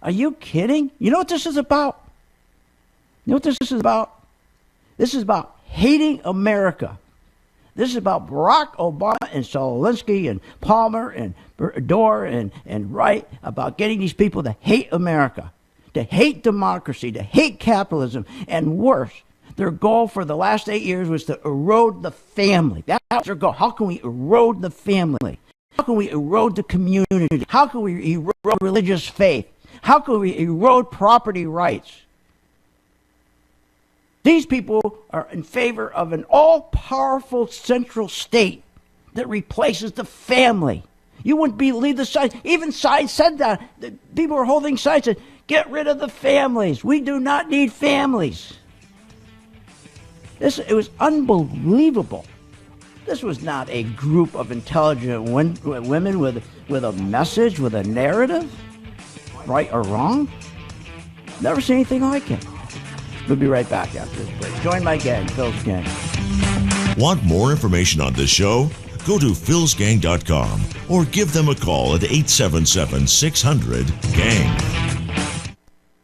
Are you kidding? You know what this is about? You know what this is about? This is about hating America. This is about Barack Obama and Saul Alinsky and Palmer and Dorn and Wright, about getting these people to hate America, to hate democracy, to hate capitalism, and worse, their goal for the last 8 years was to erode the family. That was their goal. How can we erode the family? How can we erode the community? How can we erode religious faith? How can we erode property rights? These people are in favor of an all-powerful central state that replaces the family. You wouldn't believe the signs. Even signs said that. The people were holding signs that get rid of the families. We do not need families. It was unbelievable. This was not a group of intelligent women with a message, with a narrative, right or wrong. Never seen anything like it. We'll be right back after this break. Join my gang, Phil's Gang. Want more information on this show? Go to philsgang.com or give them a call at 877-600-GANG.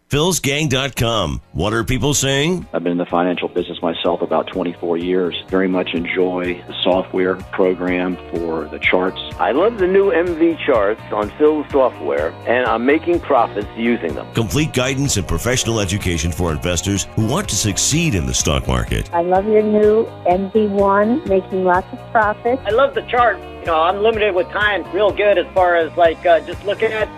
philsgang.com. What are people saying? I've been in the financial business myself about 24 years. Very much enjoy the software program for the charts. I love the new MV charts on Phil's software, and I'm making profits using them. Complete guidance and professional education for investors who want to succeed in the stock market. I love your new MV1, making lots of profits. I love the chart. You know, I'm limited with time. Real good as far as just looking at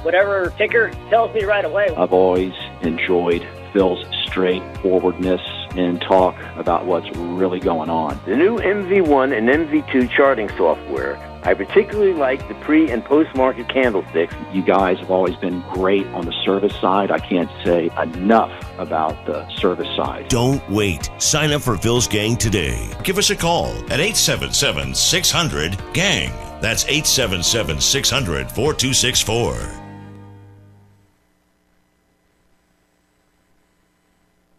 whatever ticker tells me right away. I've always enjoyed Phil's straightforwardness and talk about what's really going on. The new MV1 and MV2 charting software. I particularly like the pre- and post-market candlesticks. You guys have always been great on the service side. I can't say enough about the service side. Don't wait. Sign up for Phil's Gang today. Give us a call at 877-600-GANG. That's 877-600-4264.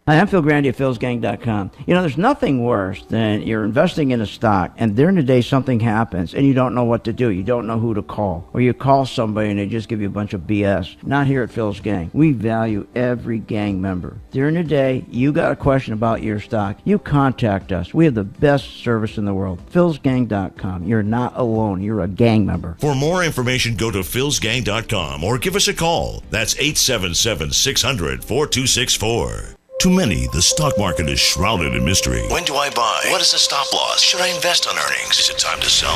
Hi, I'm Phil Grandy at philsgang.com. You know, there's nothing worse than you're investing in a stock and during the day something happens and you don't know what to do. You don't know who to call. Or you call somebody and they just give you a bunch of BS. Not here at Phil's Gang. We value every gang member. During the day, you got a question about your stock, you contact us. We have the best service in the world. philsgang.com. You're not alone. You're a gang member. For more information, go to philsgang.com or give us a call. That's 877-600-4264. To many, the stock market is shrouded in mystery. When do I buy? What is the stop loss? Should I invest on earnings? Is it time to sell?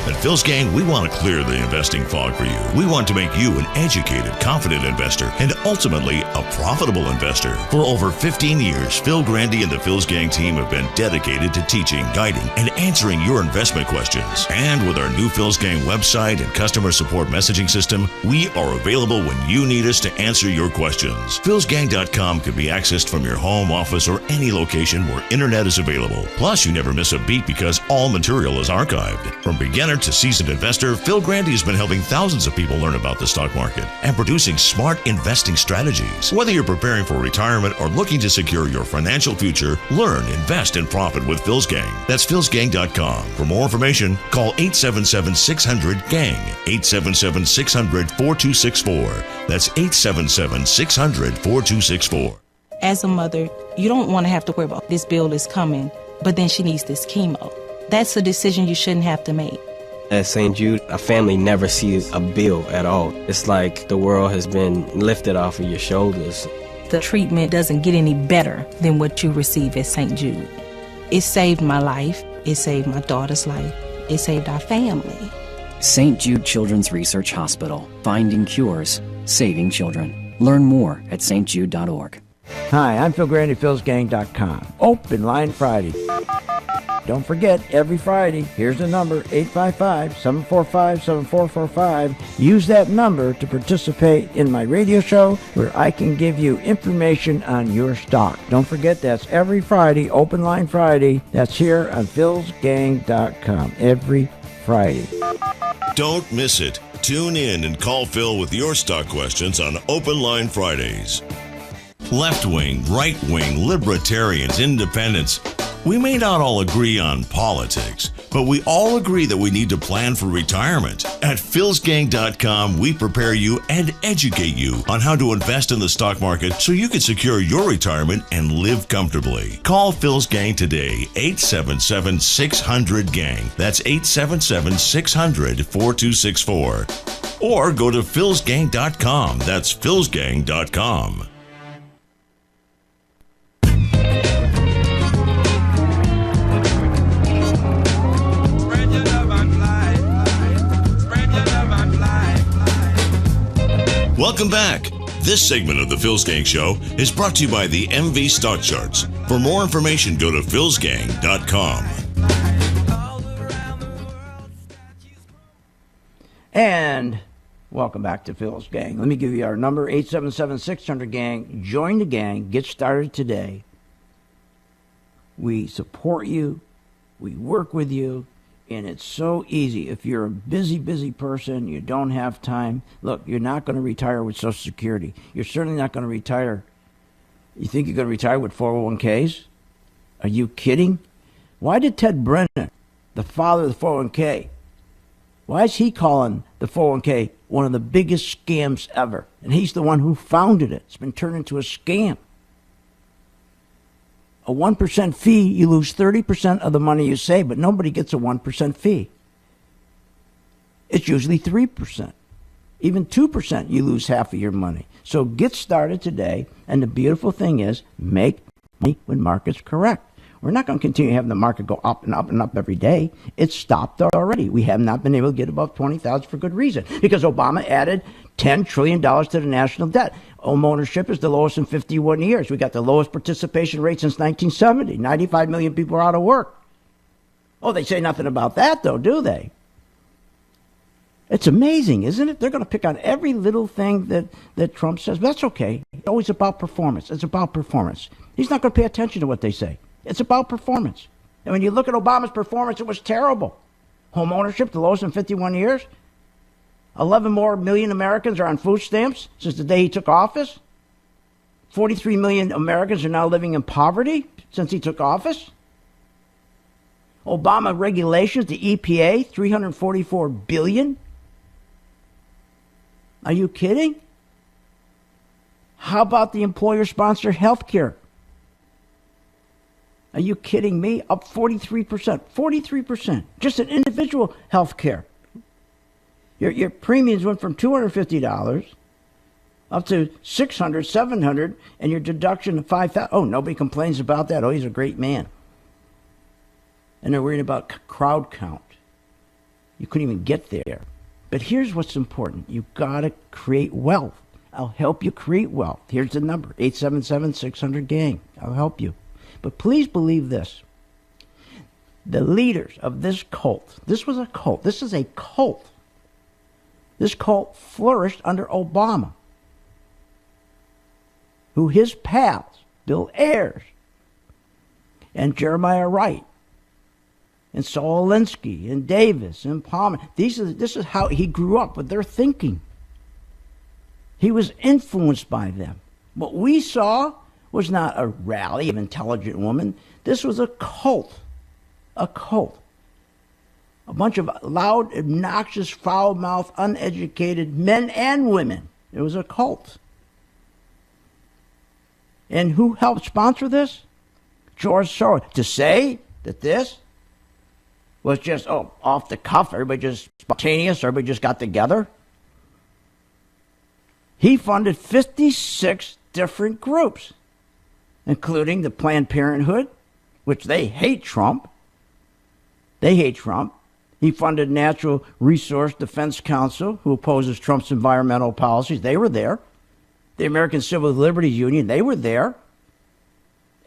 At Phil's Gang, we want to clear the investing fog for you. We want to make you an educated, confident investor and ultimately a profitable investor. For over 15 years, Phil Grandy and the Phil's Gang team have been dedicated to teaching, guiding, and answering your investment questions. And with our new Phil's Gang website and customer support messaging system, we are available when you need us to answer your questions. philsgang.com can be accessed from your home, office, or any location where internet is available. Plus, you never miss a beat because all material is archived. From beginner to seasoned investor, Phil Grandy has been helping thousands of people learn about the stock market and producing smart investing strategies. Whether you're preparing for retirement or looking to secure your financial future, learn, invest, and profit with Phil's Gang. That's philsgang.com. For more information, call 877-600-GANG, 877-600-4264. That's 877-600-4264. As a mother, you don't want to have to worry about this bill is coming, but then she needs this chemo. That's a decision you shouldn't have to make. At St. Jude, a family never sees a bill at all. It's like the world has been lifted off of your shoulders. The treatment doesn't get any better than what you receive at St. Jude. It saved my life. It saved my daughter's life. It saved our family. St. Jude Children's Research Hospital. Finding cures. Saving children. Learn more at stjude.org. Hi, I'm Phil Grandy, philsgang.com. Open Line Friday. Don't forget, every Friday, here's the number, 855-745-7445. Use that number to participate in my radio show where I can give you information on your stock. Don't forget, that's every Friday, Open Line Friday. That's here on philsgang.com, every Friday. Don't miss it. Tune in and call Phil with your stock questions on Open Line Fridays. Left-wing, right-wing, libertarians, independents. We may not all agree on politics, but we all agree that we need to plan for retirement. At philsgang.com, we prepare you and educate you on how to invest in the stock market so you can secure your retirement and live comfortably. Call Phil's Gang today, 877-600-GANG. That's 877-600-4264. Or go to philsgang.com. That's philsgang.com. Welcome back. This segment of the Phil's Gang Show is brought to you by the MV Stock Charts. For more information, go to philsgang.com. And welcome back to Phil's Gang. Let me give you our number, 877-600-GANG. Join the gang. Get started today. We support you. We work with you. And it's so easy. If you're a busy person, you don't have time. Look, you're not going to retire with Social Security. You're certainly not going to retire. You think you're going to retire with 401ks? Are you kidding? Why did Ted Brennan, the father of the 401k, why is he calling the 401k one of the biggest scams ever? And he's the one who founded it. It's been turned into a scam. A 1% fee, you lose 30% of the money you save, but nobody gets a 1% fee. It's usually 3%. Even 2%, you lose half of your money. So get started today, and the beautiful thing is, make money when markets correct. We're not going to continue having the market go up and up and up every day. It's stopped already. We have not been able to get above 20,000 for good reason, because Obama added $10 trillion to the national debt. Home ownership is the lowest in 51 years. We got the lowest participation rate since 1970. 95 million people are out of work. Oh, they say nothing about that, though, do they? It's amazing, isn't it? They're going to pick on every little thing that Trump says. But that's okay. It's always about performance. It's about performance. He's not going to pay attention to what they say. It's about performance. And when you look at Obama's performance, it was terrible. Home ownership, the lowest in 51 years. 11 more million Americans are on food stamps since the day he took office. 43 million Americans are now living in poverty since he took office. Obama regulations, the EPA, $344 billion. Are you kidding? How about the employer-sponsored health care? Are you kidding me? Up 43%. 43%. Just in individual health care. Your premiums went from $250 up to $600, $700, and your deduction of $5,000. Oh, nobody complains about that. Oh, he's a great man. And they're worried about crowd count. You couldn't even get there. But here's what's important. You've got to create wealth. I'll help you create wealth. Here's the number, 877-600-GANG. I'll help you. But please believe this. The leaders of this cult, this was a cult. This is a cult. This cult flourished under Obama, who his pals, Bill Ayers and Jeremiah Wright and Saul Alinsky and Davis and Palmer, this is how he grew up with their thinking. He was influenced by them. What we saw was not a rally of intelligent women. This was a cult. A cult. A bunch of loud, obnoxious, foul-mouthed, uneducated men and women. It was a cult. And who helped sponsor this? George Soros. To say that this was just, off the cuff, everybody just spontaneous, everybody just got together. He funded 56 different groups, including the Planned Parenthood, which they hate Trump. They hate Trump. He funded Natural Resource Defense Council, who opposes Trump's environmental policies. They were there. The American Civil Liberties Union, they were there.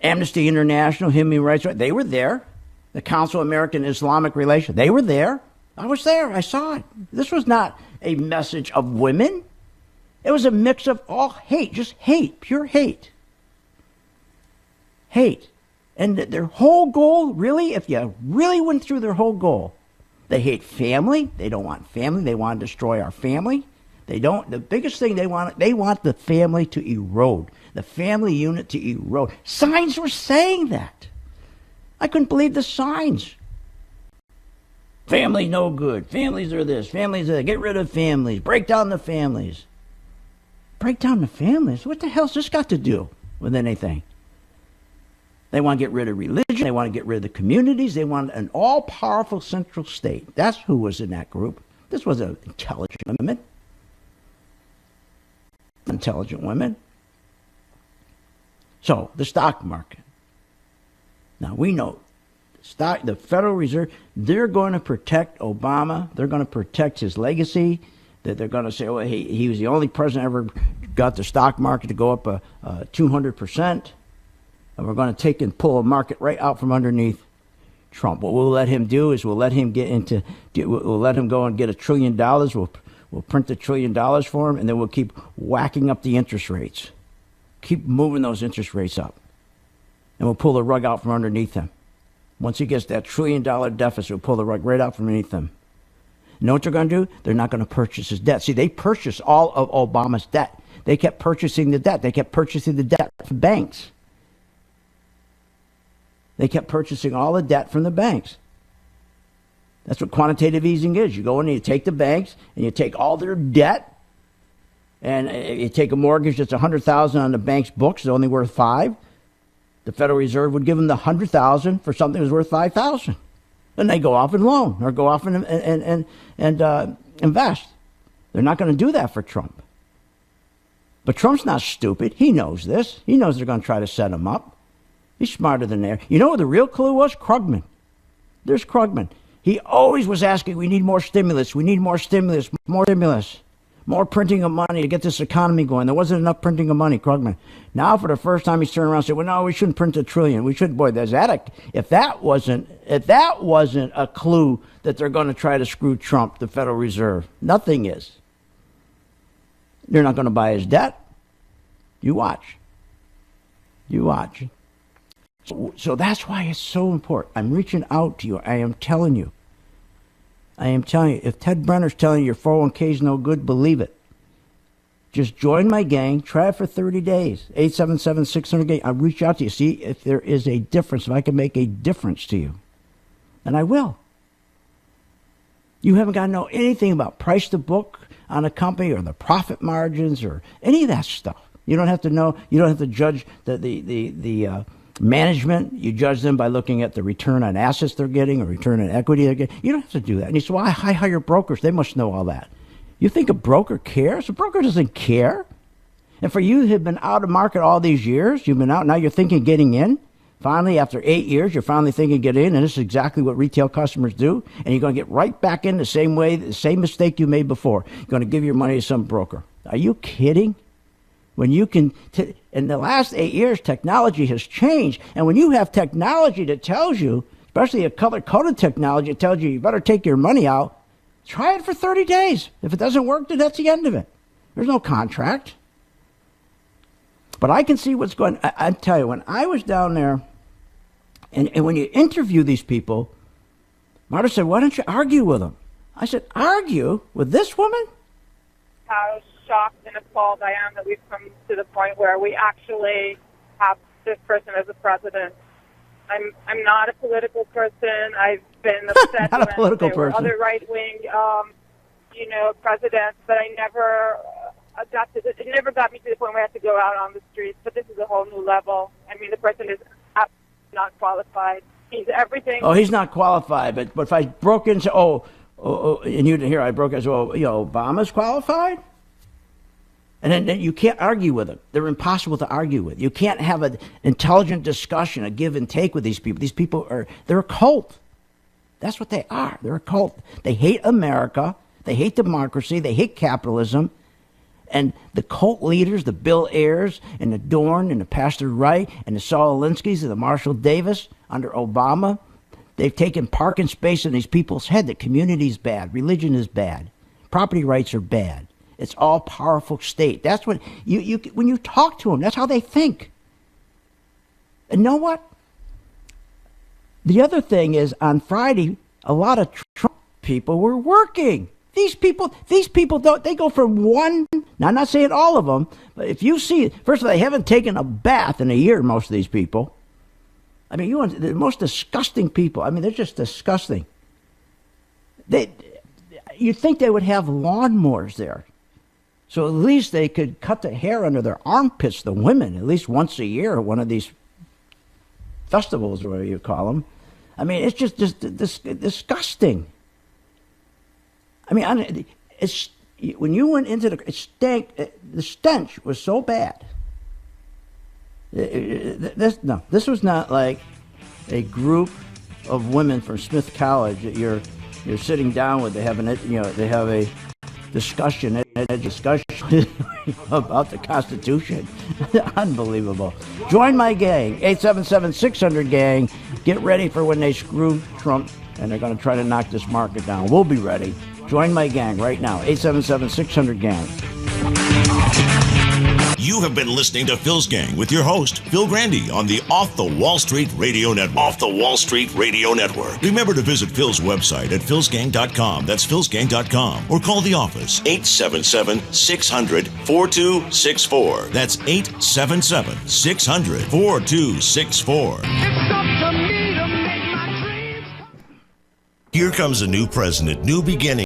Amnesty International, Human Rights Watch, they were there. The Council of American Islamic Relations, they were there. I was there. I saw it. This was not a message of women. It was a mix of all hate, just hate, pure hate. Hate. And their whole goal, really, if you really went through their whole goal, they hate family. They don't want family. They want to destroy our family. They don't. The biggest thing they want the family to erode, the family unit to erode. Signs were saying that. I couldn't believe the signs. Family no good. Families are this. Families are that. Get rid of families. Break down the families. Break down the families? What the hell's this got to do with anything? They want to get rid of religion. They want to get rid of the communities. They want an all-powerful central state. That's who was in that group. This was an intelligent women. Intelligent women. So, the stock market. Now, we know the Federal Reserve, they're going to protect Obama. They're going to protect his legacy. That they're going to say, well, he was the only president ever got the stock market to go up 200%. And we're going to take and pull a market right out from underneath Trump. What we'll let him do is we'll let him we'll let him go and get $1 trillion. We'll print $1 trillion for him, and then we'll keep whacking up the interest rates. Keep moving those interest rates up. And we'll pull the rug out from underneath him. Once he gets that $1 trillion deficit, we'll pull the rug right out from underneath him. You know what they're going to do? They're not going to purchase his debt. See, they purchased all of Obama's debt. They kept purchasing the debt. They kept purchasing the debt from banks. They kept purchasing all the debt from the banks. That's what quantitative easing is. You go in and you take the banks and you take all their debt, and you take a mortgage that's $100,000 on the bank's books, it's only worth $5,000. The Federal Reserve would give them the $100,000 for something that was worth $5,000. Then they go off and loan or go off and invest. They're not going to do that for Trump. But Trump's not stupid. He knows this. He knows they're going to try to set him up. He's smarter than they. You know what the real clue was? Krugman. There's Krugman. He always was asking, we need more stimulus. We need more stimulus. More stimulus. More printing of money to get this economy going. There wasn't enough printing of money, Krugman. Now, for the first time, he's turning around and saying, well, no, we shouldn't print $1 trillion. We should, boy, if that wasn't a clue that they're going to try to screw Trump, the Federal Reserve, nothing is. They're not going to buy his debt. You watch. So that's why it's so important. I'm reaching out to you. I am telling you. If Ted Brenner's telling you your 401k is no good, believe it. Just join my gang. Try it for 30 days. 877-600-GANG. I'll reach out to you. See if there is a difference, if I can make a difference to you. And I will. You haven't got to know anything about price to book on a company or the profit margins or any of that stuff. You don't have to know. You don't have to judge the management. You judge them by looking at the return on assets they're getting or return on equity they're getting. You don't have to do that. And you say, well, I hire brokers. They must know all that. You think a broker cares? A broker doesn't care. And for you who have been out of market all these years, you've been out, now you're thinking getting in. Finally, after 8 years, you're finally thinking get in, and this is exactly what retail customers do. And you're going to get right back in the same way, the same mistake you made before. You're going to give your money to some broker. Are you kidding? When you can, in the last 8 years, technology has changed. And when you have technology that tells you, especially a color-coded technology that tells you you better take your money out, try it for 30 days. If it doesn't work, then that's the end of it. There's no contract. But I can see what's going on. I tell you, when I was down there, and when you interview these people, Marta said, why don't you argue with them? I said, argue with this woman? How shocked and appalled I am that we've come to the point where we actually have this person as a president. I'm not a political person. I've been upset not a political there were person. other right-wing, presidents, but I never adopted it. It never got me to the point where I had to go out on the streets. But this is a whole new level. I mean, the person is absolutely not qualified. He's everything. Oh, he's not qualified. But if I broke into, and you didn't hear I broke into, Obama's qualified? And then you can't argue with them. They're impossible to argue with. You can't have an intelligent discussion, a give and take with these people. These people they're a cult. That's what they are. They're a cult. They hate America. They hate democracy. They hate capitalism. And the cult leaders, the Bill Ayers and the Dorn and the Pastor Wright and the Saul Alinsky's and the Marshall Davis under Obama, they've taken parking space in these people's head. The community's bad. Religion is bad. Property rights are bad. It's all powerful state. That's what you when you talk to them, that's how they think. And know what? The other thing is on Friday, a lot of Trump people were working. These people don't, they go from one, now I'm not saying all of them, but if you see, first of all, they haven't taken a bath in a year, most of these people. I mean, the most disgusting people. I mean, they're just disgusting. You'd think they would have lawnmowers there. So at least they could cut the hair under their armpits, the women, at least once a year at one of these festivals, or whatever you call them. I mean, it's just disgusting. I mean, when you went into the stench was so bad. This was not like a group of women from Smith College that you're sitting down with. They have a discussion about the Constitution. Unbelievable. Join my gang, 877-600-GANG. Get ready for when they screw Trump and they're going to try to knock this market down. We'll be ready. Join my gang right now, 877-600-GANG. You have been listening to Phil's Gang with your host, Phil Grandy, on the Off the Wall Street Radio Network. Off the Wall Street Radio Network. Remember to visit Phil's website at philsgang.com. That's philsgang.com. Or call the office, 877-600-4264. That's 877-600-4264. Here comes a new president, new beginning.